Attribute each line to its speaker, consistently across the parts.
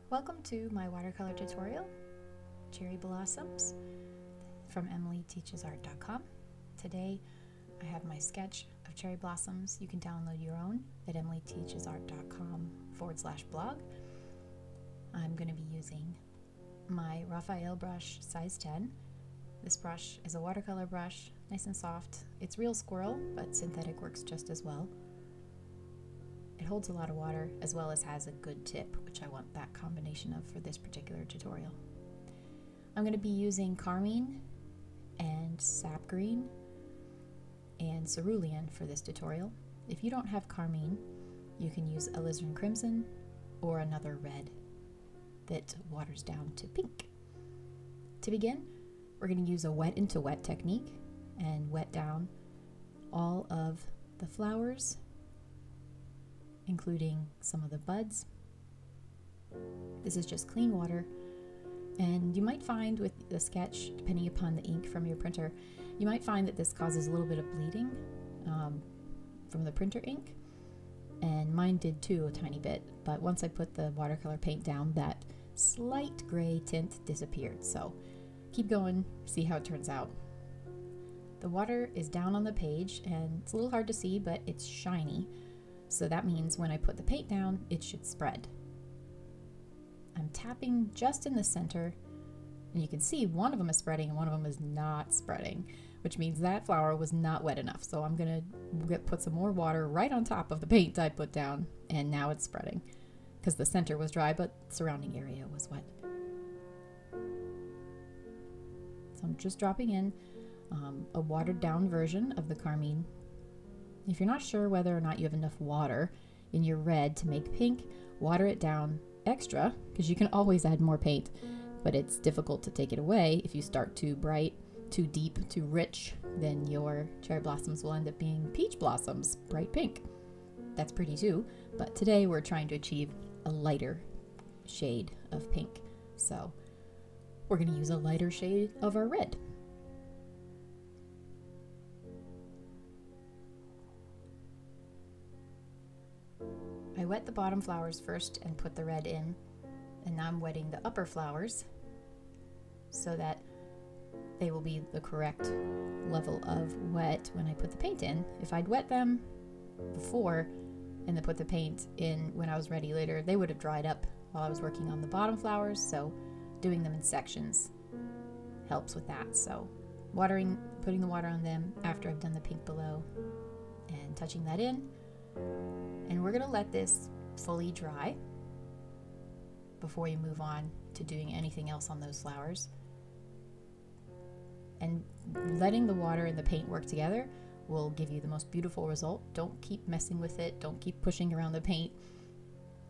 Speaker 1: Welcome to my watercolor tutorial, Cherry Blossoms, from emilyteachesart.com. Today I have my sketch of cherry blossoms. You can download your own at emilyteachesart.com/blog. I'm going to be using my Raphael brush size 10. This brush is a watercolor brush, nice and soft. It's real squirrel, but synthetic works just as well. It holds a lot of water as well as has a good tip, which I want that combination of for this particular tutorial. I'm going to be using carmine and sap green and cerulean for this tutorial. If you don't have carmine, you can use alizarin crimson or another red that waters down to pink. To begin, we're going to use a wet into wet technique and wet down all of the flowers, including some of the buds. This is just clean water, and you might find with the sketch, depending upon the ink from your printer, you might find that this causes a little bit of bleeding from the printer ink, and mine did too a tiny bit, but once I put the watercolor paint down, that slight gray tint disappeared. So keep going, see how it turns out. The water is down on the page, and it's a little hard to see, but it's shiny. So that means when I put the paint down, it should spread. I'm tapping just in the center, and you can see one of them is spreading and one of them is not spreading, which means that flower was not wet enough. So I'm gonna put some more water right on top of the paint I put down, and now it's spreading because the center was dry, but the surrounding area was wet. So I'm just dropping in a watered down version of the carmine. If you're not sure whether or not you have enough water in your red to make pink, water it down extra, because you can always add more paint, but it's difficult to take it away. If you start too bright, too deep, too rich, then your cherry blossoms will end up being peach blossoms, bright pink. That's pretty too, but today we're trying to achieve a lighter shade of pink. So we're going to use a lighter shade of our red. I wet the bottom flowers first and put the red in, and now I'm wetting the upper flowers so that they will be the correct level of wet when I put the paint in. If I'd wet them before and then put the paint in when I was ready later, they would have dried up while I was working on the bottom flowers, so doing them in sections helps with that. So putting the water on them after I've done the pink below and touching that in. And we're going to let this fully dry before you move on to doing anything else on those flowers. And letting the water and the paint work together will give you the most beautiful result. Don't keep messing with it. Don't keep pushing around the paint.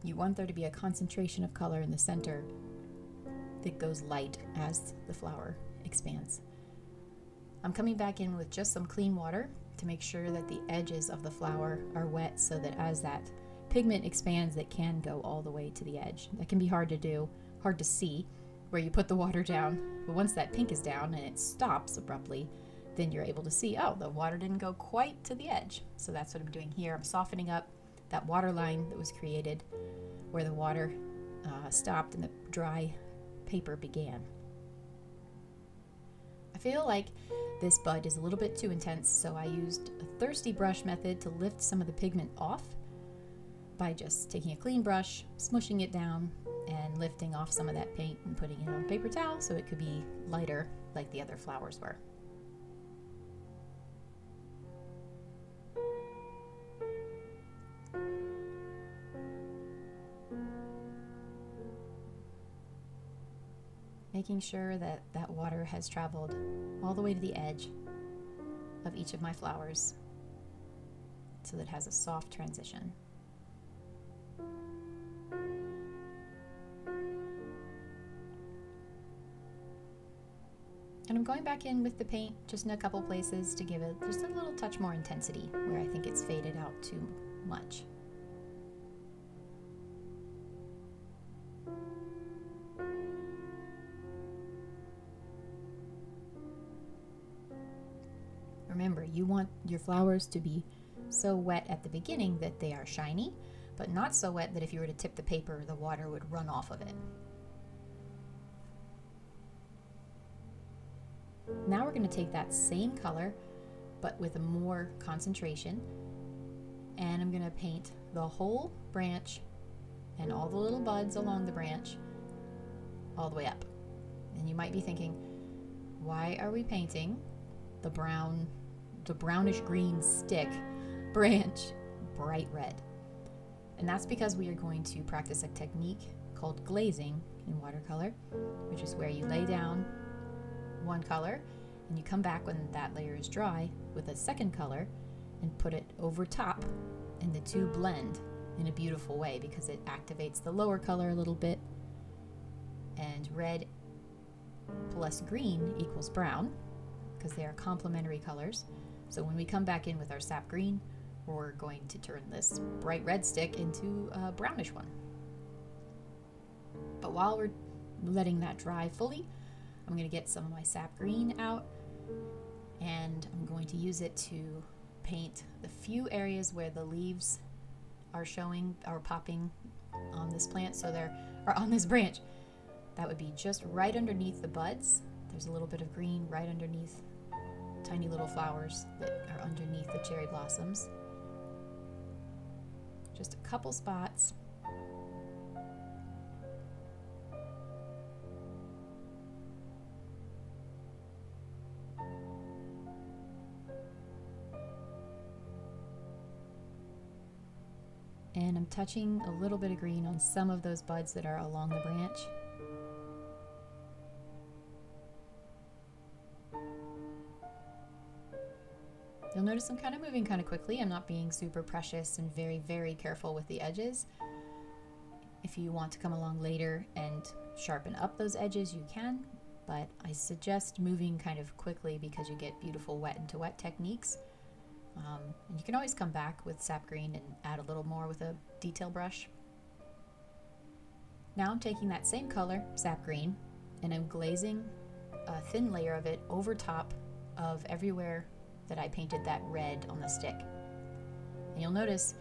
Speaker 1: You want there to be a concentration of color in the center that goes light as the flower expands. I'm coming back in with just some clean water to make sure that the edges of the flower are wet, so that as that pigment expands, it can go all the way to the edge. That can be hard to do, hard to see where you put the water down, but once that pink is down and it stops abruptly, then you're able to see, oh, the water didn't go quite to the edge. So that's what I'm doing here. I'm softening up that water line that was created where the water stopped and the dry paper began. I feel like this bud is a little bit too intense, so I used a thirsty brush method to lift some of the pigment off by just taking a clean brush, smushing it down, and lifting off some of that paint and putting it on a paper towel so it could be lighter like the other flowers were. Making sure that that water has traveled all the way to the edge of each of my flowers so that it has a soft transition. And I'm going back in with the paint just in a couple places to give it just a little touch more intensity where I think it's faded out too much. Remember, you want your flowers to be so wet at the beginning that they are shiny, but not so wet that if you were to tip the paper, the water would run off of it. Now we're going to take that same color, but with a more concentration, and I'm going to paint the whole branch and all the little buds along the branch all the way up. And you might be thinking, why are we painting the brownish green stick branch bright red? And that's because we are going to practice a technique called glazing in watercolor, which is where you lay down one color and you come back when that layer is dry with a second color and put it over top, and the two blend in a beautiful way because it activates the lower color a little bit, and red plus green equals brown because they are complementary colors. So when we come back in with our sap green, we're going to turn this bright red stick into a brownish one. But while we're letting that dry fully, I'm going to get some of my sap green out, and I'm going to use it to paint the few areas where the leaves are showing or popping on this plant, or on this branch. That would be just right underneath the buds. There's a little bit of green right underneath tiny little flowers that are underneath the cherry blossoms. Just a couple spots. And I'm touching a little bit of green on some of those buds that are along the branch. You'll notice I'm kind of moving kind of quickly. I'm not being super precious and very, very careful with the edges. If you want to come along later and sharpen up those edges, you can, but I suggest moving kind of quickly because you get beautiful wet into wet techniques. And you can always come back with sap green and add a little more with a detail brush. Now I'm taking that same color, sap green, and I'm glazing a thin layer of it over top of everywhere that I painted that red on the stick. And you'll notice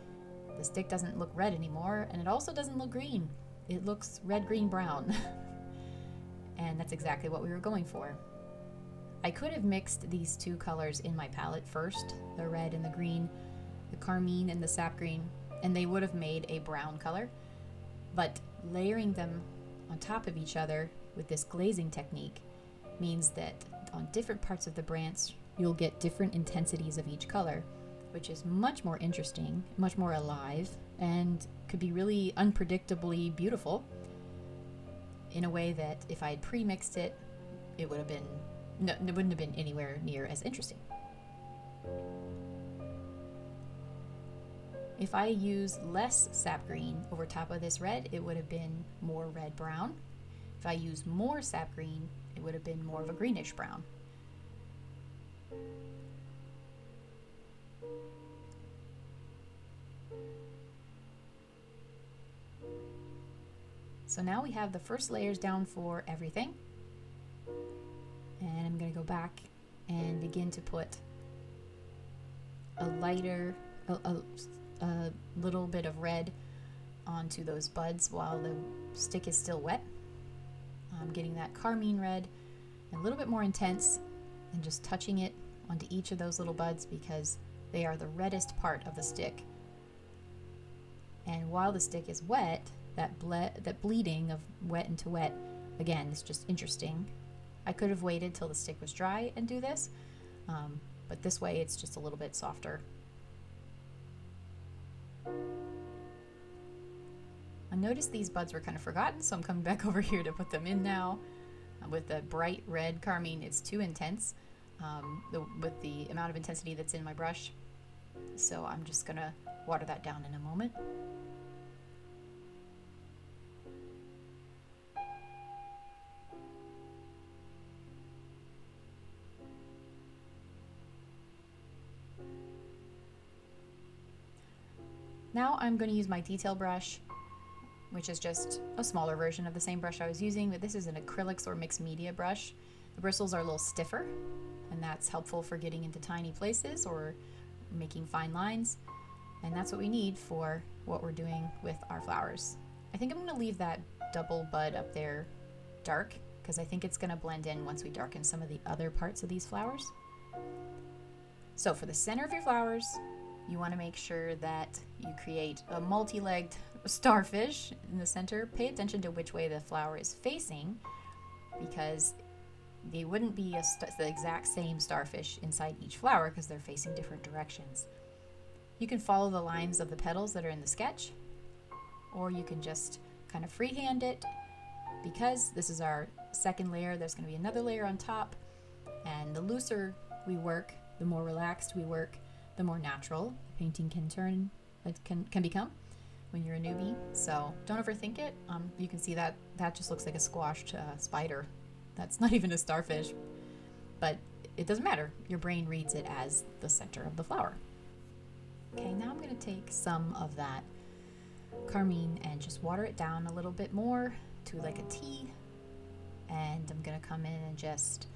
Speaker 1: the stick doesn't look red anymore, and it also doesn't look green. It looks red, green, brown. And that's exactly what we were going for. I could have mixed these two colors in my palette first, the red and the green, the carmine and the sap green, and they would have made a brown color. But layering them on top of each other with this glazing technique means that on different parts of the branch, you'll get different intensities of each color, which is much more interesting, much more alive, and could be really unpredictably beautiful in a way that if I had pre-mixed it, it would have been it wouldn't have been anywhere near as interesting. If I use less sap green over top of this red, it would have been more red-brown. If I use more sap green, it would have been more of a greenish brown. So now we have the first layers down for everything. And I'm going to go back and begin to put a lighter, a little bit of red onto those buds while the stick is still wet. I'm getting that carmine red, a little bit more intense, and just touching it onto each of those little buds because they are the reddest part of the stick. And while the stick is wet, that bleeding of wet into wet, again, is just interesting. I could have waited till the stick was dry and do this, but this way it's just a little bit softer. I noticed these buds were kind of forgotten, so I'm coming back over here to put them in now. With the bright red carmine, it's too intense with the amount of intensity that's in my brush, so I'm just going to water that down in a moment. Now I'm going to use my detail brush, which is just a smaller version of the same brush I was using, but this is an acrylics or mixed media brush. The bristles are a little stiffer, and that's helpful for getting into tiny places or making fine lines. And that's what we need for what we're doing with our flowers. I think I'm going to leave that double bud up there dark because I think it's going to blend in once we darken some of the other parts of these flowers. So for the center of your flowers, you want to make sure that you create a multi-legged starfish in the center. Pay attention to which way the flower is facing because they wouldn't be the exact same starfish inside each flower because they're facing different directions. You can follow the lines of the petals that are in the sketch, or you can just kind of freehand it. Because this is our second layer, there's going to be another layer on top, and the looser we work, the more relaxed we work, the more natural painting can become when you're a newbie. So don't overthink it. You can see that just looks like a squashed spider. That's not even a starfish, but it doesn't matter. Your brain reads it as the center of the flower. Okay, now I'm going to take some of that carmine and just water it down a little bit more to like a T, and I'm going to come in and just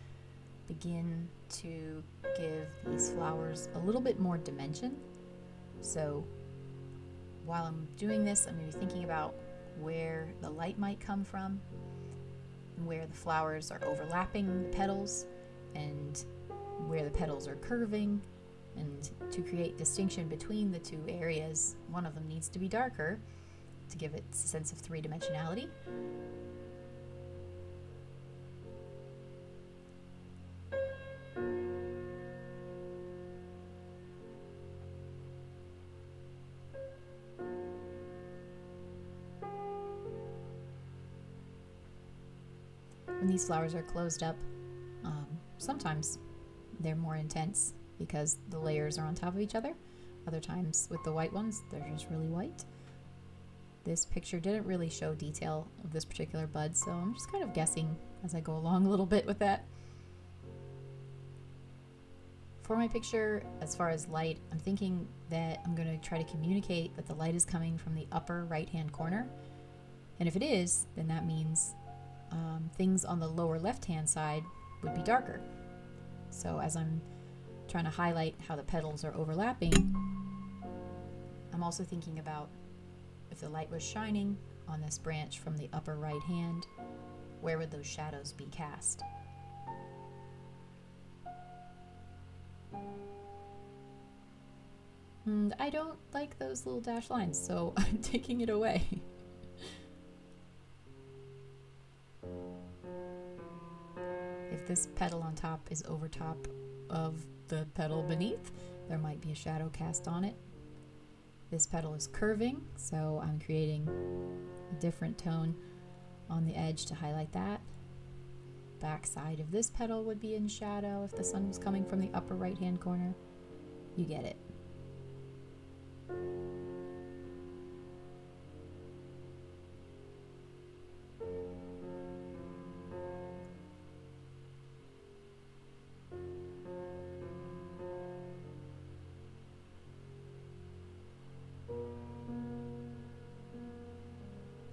Speaker 1: begin to give these flowers a little bit more dimension. So while I'm doing this, I'm going to be thinking about where the light might come from, and where the flowers are overlapping the petals, and where the petals are curving. And to create distinction between the two areas, one of them needs to be darker to give it a sense of three-dimensionality. When these flowers are closed up, sometimes they're more intense because the layers are on top of each other. Other times with the white ones, they're just really white. This picture didn't really show detail of this particular bud, so I'm just kind of guessing as I go along a little bit with that. For my picture, as far as light, I'm thinking that I'm going to try to communicate that the light is coming from the upper right-hand corner. And if it is, then that means things on the lower left-hand side would be darker. So as I'm trying to highlight how the petals are overlapping, I'm also thinking about if the light was shining on this branch from the upper right hand, where would those shadows be cast? And I don't like those little dashed lines, so I'm taking it away. If this petal on top is over top of the petal beneath, there might be a shadow cast on it. This petal is curving, so I'm creating a different tone on the edge to highlight that. Back side of this petal would be in shadow if the sun was coming from the upper right hand corner. You get it.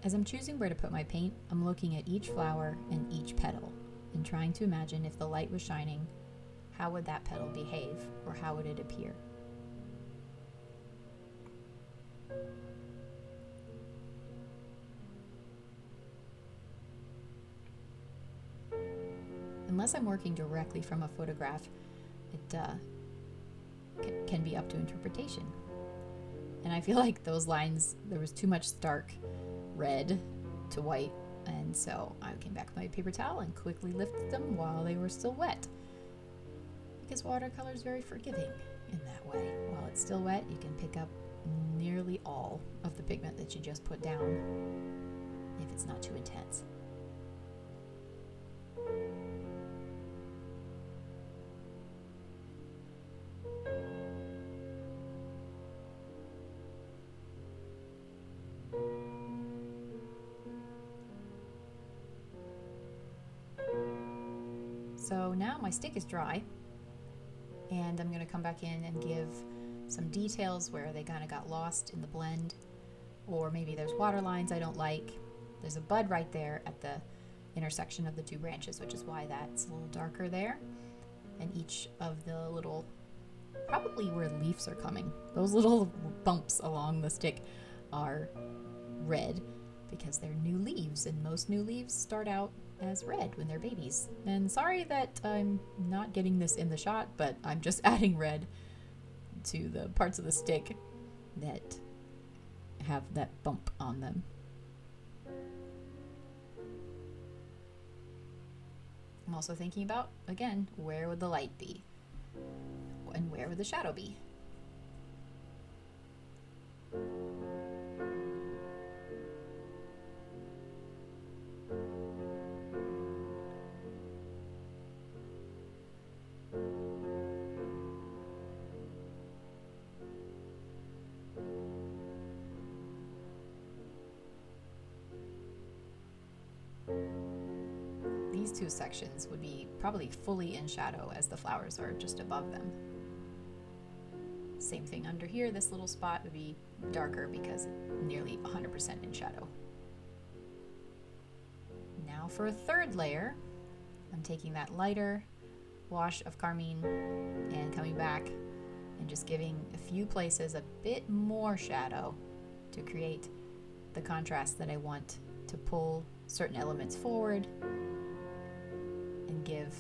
Speaker 1: As I'm choosing where to put my paint, I'm looking at each flower and each petal and trying to imagine if the light was shining, how would that petal behave or how would it appear? Unless I'm working directly from a photograph, it can be up to interpretation. And I feel like those lines, there was too much stark red to white, and so I came back with my paper towel and quickly lifted them while they were still wet, because watercolor is very forgiving in that way. While it's still wet, you can pick up nearly all of the pigment that you just put down if it's not too intense. So now my stick is dry, and I'm going to come back in and give some details where they kind of got lost in the blend, or maybe there's water lines I don't like. There's a bud right there at the intersection of the two branches, which is why that's a little darker there. And each of the little probably where leaves are coming. Those little bumps along the stick are red because they're new leaves, and most new leaves start out as red when they're babies. And sorry that I'm not getting this in the shot, but I'm just adding red to the parts of the stick that have that bump on them. I'm also thinking about, again, where would the light be? And where would the shadow be? These two sections would be probably fully in shadow as the flowers are just above them. Same thing under here, this little spot would be darker because it's nearly 100% in shadow. Now for a third layer, I'm taking that lighter wash of carmine and coming back and just giving a few places a bit more shadow to create the contrast that I want to pull certain elements forward and give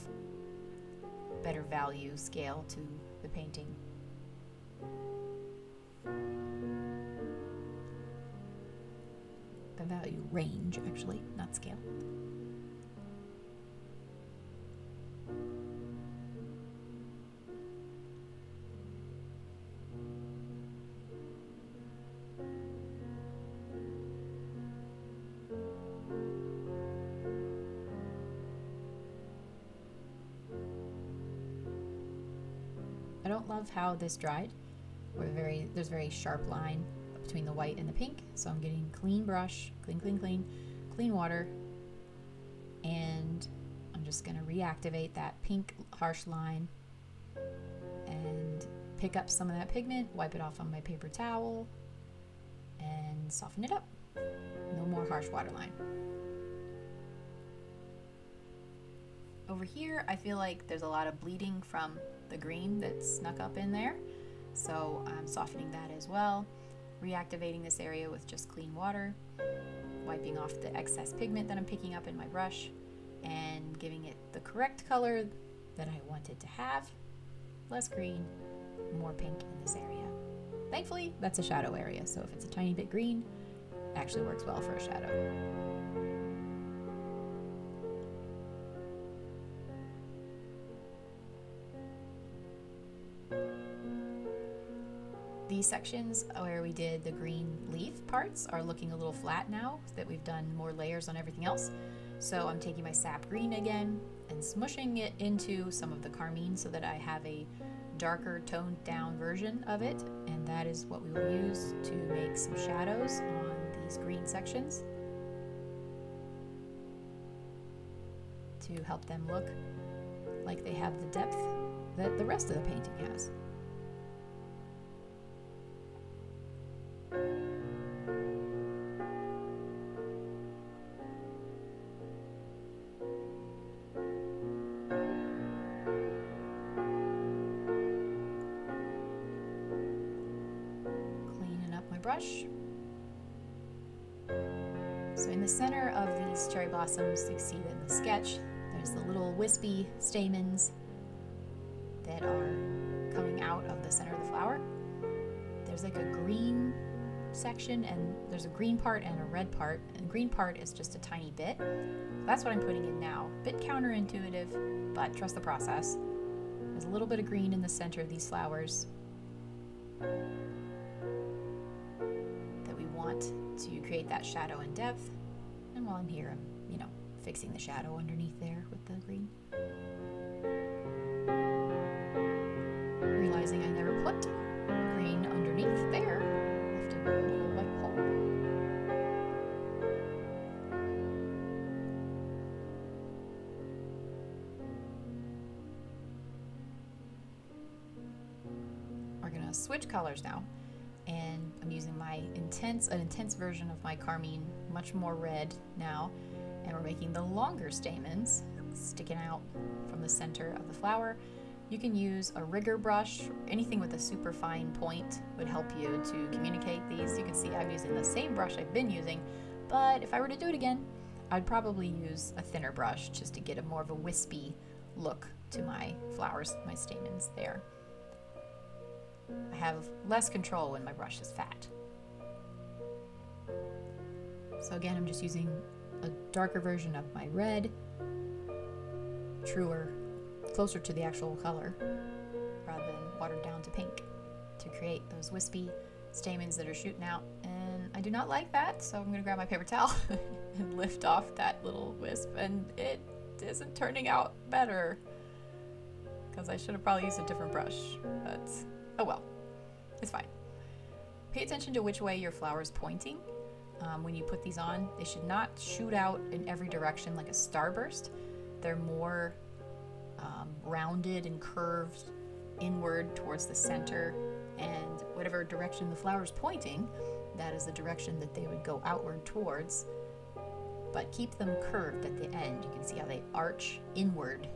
Speaker 1: better value scale to the painting. The value range, actually, not scale. I don't love how this dried. There's a very sharp line between the white and the pink, so I'm getting clean brush, clean water, and I'm just going to reactivate that pink harsh line and pick up some of that pigment, wipe it off on my paper towel, and soften it up. No more harsh waterline. Over here, I feel like there's a lot of bleeding from the green that snuck up in there, so I'm softening that as well, reactivating this area with just clean water, wiping off the excess pigment that I'm picking up in my brush, and giving it the correct color that I want it to have. Less green, more pink in this area. Thankfully, that's a shadow area, so if it's a tiny bit green, it actually works well for a shadow. These sections where we did the green leaf parts are looking a little flat now that we've done more layers on everything else. So I'm taking my sap green again and smushing it into some of the carmine so that I have a darker toned down version of it, and that is what we will use to make some shadows on these green sections to help them look like they have the depth that the rest of the painting has. Brush. So in the center of these cherry blossoms, you see in the sketch, there's the little wispy stamens that are coming out of the center of the flower. There's like a green section, and there's a green part and a red part, and the green part is just a tiny bit. That's what I'm putting in now. Bit counterintuitive, but trust the process. There's a little bit of green in the center of these flowers to create that shadow and depth. And while I'm here, I'm, fixing the shadow underneath there with the green. Realizing I never put green underneath there, left a little white hole. We're gonna switch colors now. And I'm using an intense version of my carmine, much more red now, and we're making the longer stamens sticking out from the center of the flower, You can use a rigger brush, anything with a super fine point would help you to communicate these. You can see I'm using the same brush I've been using, but if I were to do it again, I'd probably use a thinner brush just to get a more of a wispy look to my flowers, my stamens there. I have less control when my brush is fat. So again, I'm just using a darker version of my red, truer, closer to the actual color, rather than watered down to pink, to create those wispy stamens that are shooting out. And I do not like that, so I'm going to grab my paper towel and lift off that little wisp, and it isn't turning out better because I should have probably used a different brush, but oh well, it's fine. Pay attention to which way your flower is pointing. When you put these on, they should not shoot out in every direction like a starburst. They're more rounded and curved inward towards the center, and whatever direction the flower is pointing, that is the direction that they would go outward towards. But keep them curved at the end. You can see how they arch inward.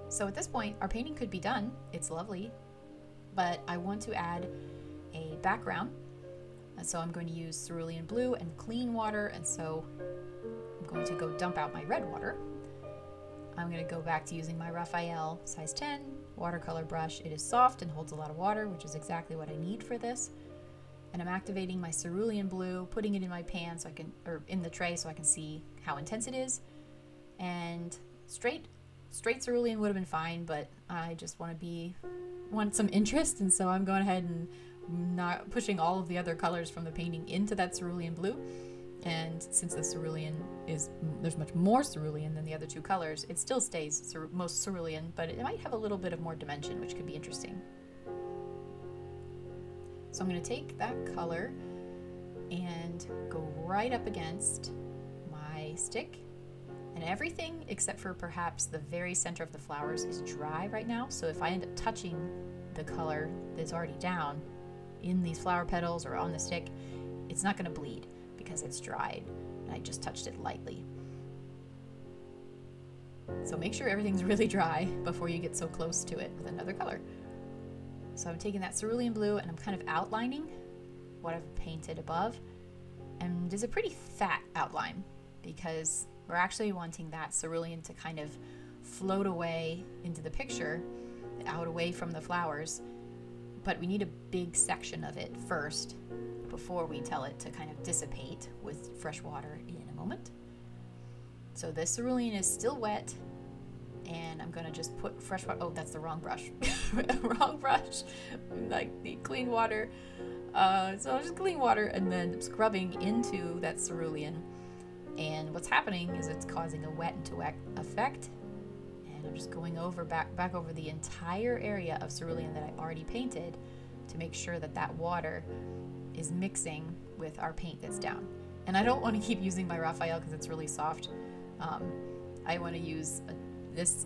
Speaker 1: So at this point, our painting could be done. It's lovely, but I want to add a background. And so I'm going to use cerulean blue and clean water, and so I'm going to go dump out my red water. I'm going to go back to using my Raphael size 10 watercolor brush. It is soft and holds a lot of water, which is exactly what I need for this. And I'm activating my cerulean blue, putting it in my pan so I can, or in the tray so I can see how intense it is. And straight cerulean would have been fine, but I just want some interest, and so I'm going ahead and not pushing all of the other colors from the painting into that cerulean blue. And since the cerulean there's much more cerulean than the other two colors, it still stays most cerulean, but it might have a little bit of more dimension, which could be interesting. So I'm going to take that color and go right up against my stick, and everything except for perhaps the very center of the flowers is dry right now. So if I end up touching the color that's already down in these flower petals or on the stick, it's not going to bleed because it's dried and I just touched it lightly. So make sure everything's really dry before you get so close to it with another color. So I'm taking that cerulean blue and I'm kind of outlining what I've painted above, and it's a pretty fat outline because we're actually wanting that cerulean to kind of float away into the picture, out away from the flowers, but we need a big section of it first before we tell it to kind of dissipate with fresh water in a moment. So the cerulean is still wet, and I'm gonna just put fresh water. Oh, that's the wrong brush. Wrong brush. Like the clean water. So just clean water and then scrubbing into that cerulean. And what's happening is it's causing a wet into wet effect. And I'm just going over back over the entire area of cerulean that I already painted to make sure that that water is mixing with our paint that's down. And I don't want to keep using my Raphael because it's really soft. I want to use this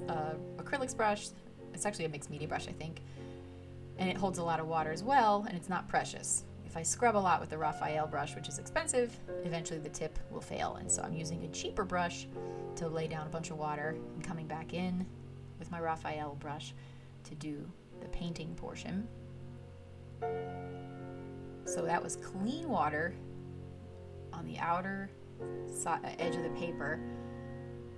Speaker 1: acrylics brush. It's actually a mixed media brush, I think. And it holds a lot of water as well, and it's not precious. If I scrub a lot with the Raphael brush, which is expensive, eventually the tip will fail. And so I'm using a cheaper brush to lay down a bunch of water and coming back in with my Raphael brush to do the painting portion. So that was clean water on the outer edge of the paper,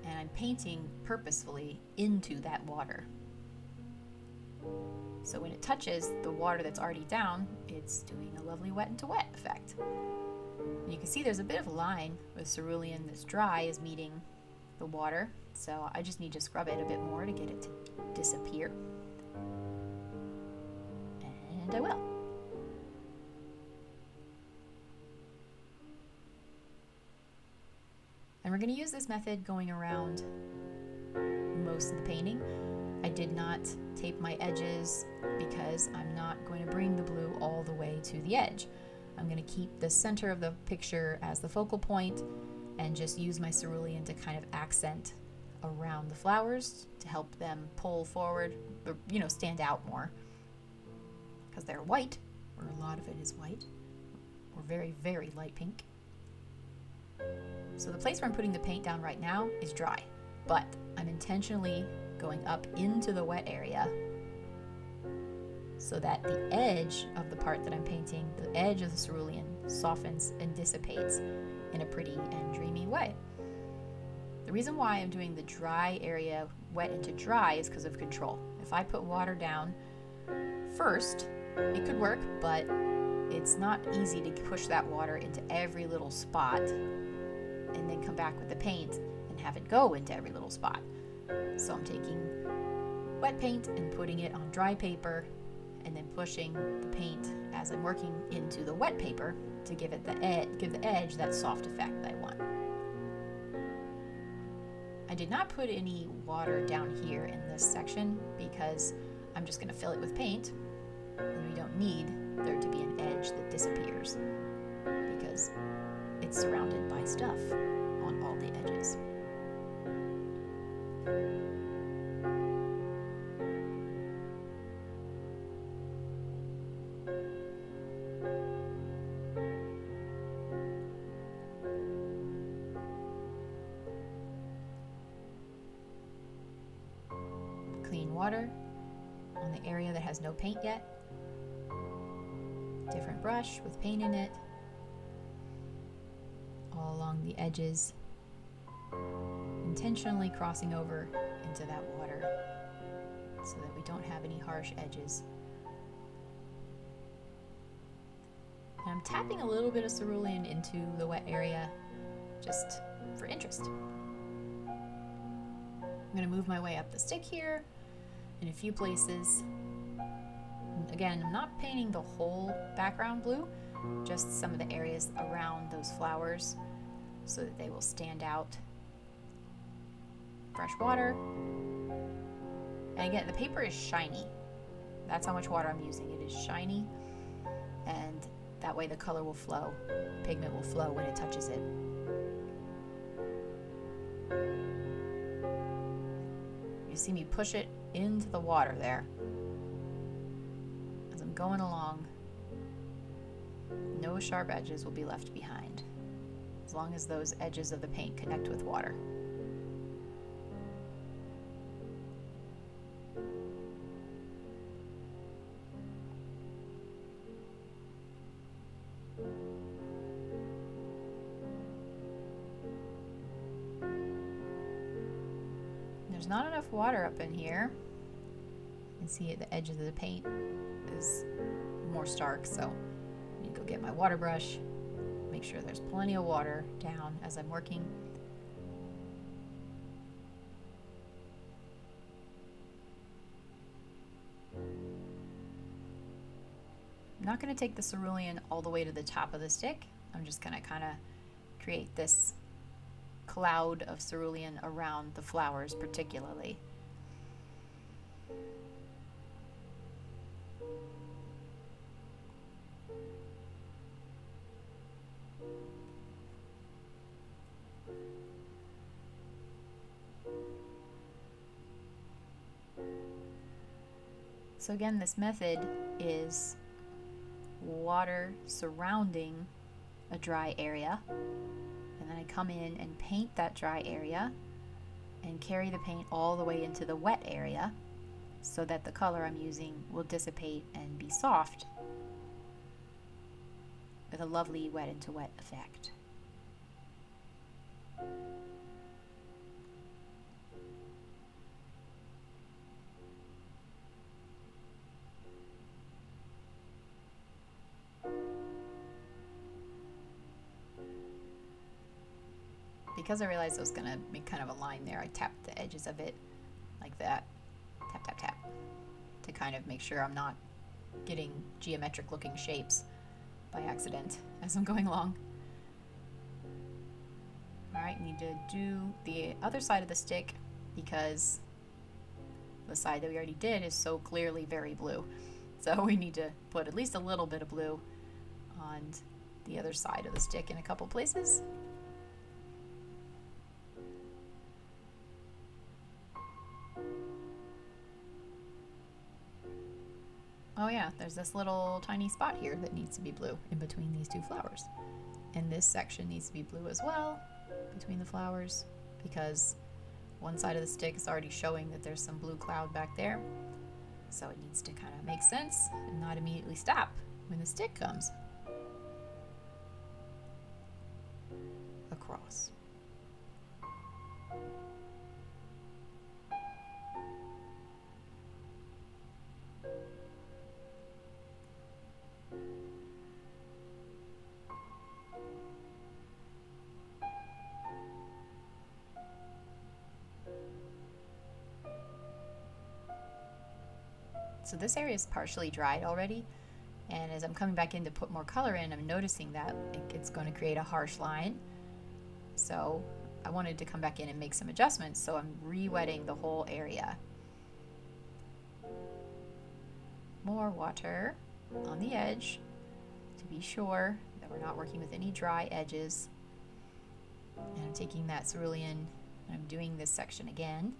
Speaker 1: and I'm painting purposefully into that water. So when it touches the water that's already down, it's doing a lovely wet into wet effect. And you can see there's a bit of a line with cerulean that's dry is meeting the water, so I just need to scrub it a bit more to get it to disappear. And I will. And we're going to use this method going around most of the painting. I did not tape my edges because I'm not going to bring the blue all the way to the edge. I'm going to keep the center of the picture as the focal point and just use my cerulean to kind of accent around the flowers to help them pull forward, or, stand out more. Because they're white, or a lot of it is white, or very, very light pink. So the place where I'm putting the paint down right now is dry, but I'm intentionally going up into the wet area so that the edge of the part that I'm painting, the edge of the cerulean, softens and dissipates in a pretty and dreamy way. The reason why I'm doing the dry area wet into dry is because of control. If I put water down first, it could work, but it's not easy to push that water into every little spot and then come back with the paint and have it go into every little spot. So I'm taking wet paint and putting it on dry paper and then pushing the paint as I'm working into the wet paper to give it give the edge that soft effect that I want. I did not put any water down here in this section because I'm just going to fill it with paint, and we don't need there to be an edge that disappears because it's surrounded by stuff on all the edges. Clean water on the area that has no paint yet. Different brush with paint in it. All along the edges. Intentionally crossing over into that water so that we don't have any harsh edges. And I'm tapping a little bit of cerulean into the wet area just for interest. I'm going to move my way up the stick here in a few places. And again, I'm not painting the whole background blue, just some of the areas around those flowers so that they will stand out. Fresh water. And again, the paper is shiny. That's how much water I'm using. It is shiny, and that way the color will flow. Pigment will flow when it touches it. You see me push it into the water there. As I'm going along, no sharp edges will be left behind, as long as those edges of the paint connect with water. There's not enough water up in here. You can see at the edge of the paint is more stark, so I need to go get my water brush, make sure there's plenty of water down as I'm working. I'm not going to take the cerulean all the way to the top of the stick. I'm just going to kind of create this cloud of cerulean around the flowers particularly. So again, this method is water surrounding a dry area, and then I come in and paint that dry area and carry the paint all the way into the wet area so that the color I'm using will dissipate and be soft with a lovely wet into wet effect. Because I realized I was going to make kind of a line there, I tapped the edges of it like that. Tap, tap, tap. To kind of make sure I'm not getting geometric looking shapes by accident as I'm going along. Alright, need to do the other side of the stick because the side that we already did is so clearly very blue. So we need to put at least a little bit of blue on the other side of the stick in a couple places. Oh yeah, there's this little tiny spot here that needs to be blue in between these two flowers. And this section needs to be blue as well, between the flowers, because one side of the stick is already showing that there's some blue cloud back there. So it needs to kind of make sense and not immediately stop when the stick comes across. So this area is partially dried already, and as I'm coming back in to put more color in, I'm noticing that it's going to create a harsh line. So I wanted to come back in and make some adjustments, so I'm re-wetting the whole area. More water on the edge to be sure that we're not working with any dry edges. And I'm taking that cerulean and I'm doing this section again,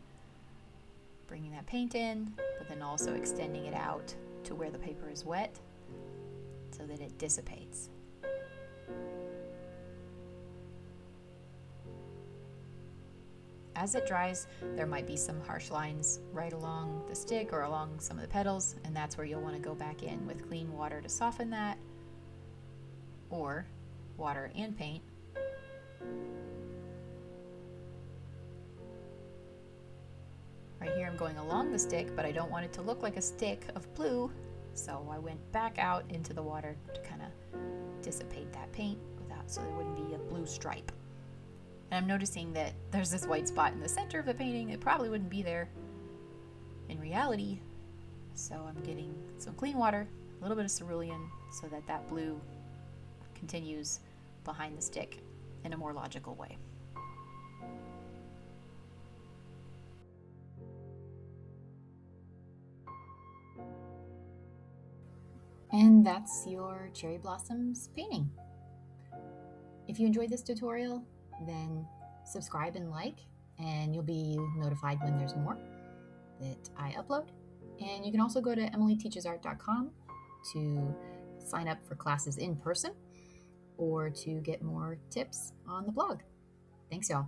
Speaker 1: bringing that paint in, but then also extending it out to where the paper is wet so that it dissipates. As it dries, there might be some harsh lines right along the stick or along some of the petals, and that's where you'll want to go back in with clean water to soften that, or water and paint. Right here I'm going along the stick, but I don't want it to look like a stick of blue, so I went back out into the water to kind of dissipate that paint without, so there wouldn't be a blue stripe. And I'm noticing that there's this white spot in the center of the painting. It probably wouldn't be there in reality, so I'm getting some clean water, a little bit of cerulean, so that that blue continues behind the stick in a more logical way. And that's your cherry blossoms painting. If you enjoyed this tutorial, then subscribe and like, and you'll be notified when there's more that I upload. And you can also go to emilyteachesart.com to sign up for classes in person or to get more tips on the blog. Thanks, y'all.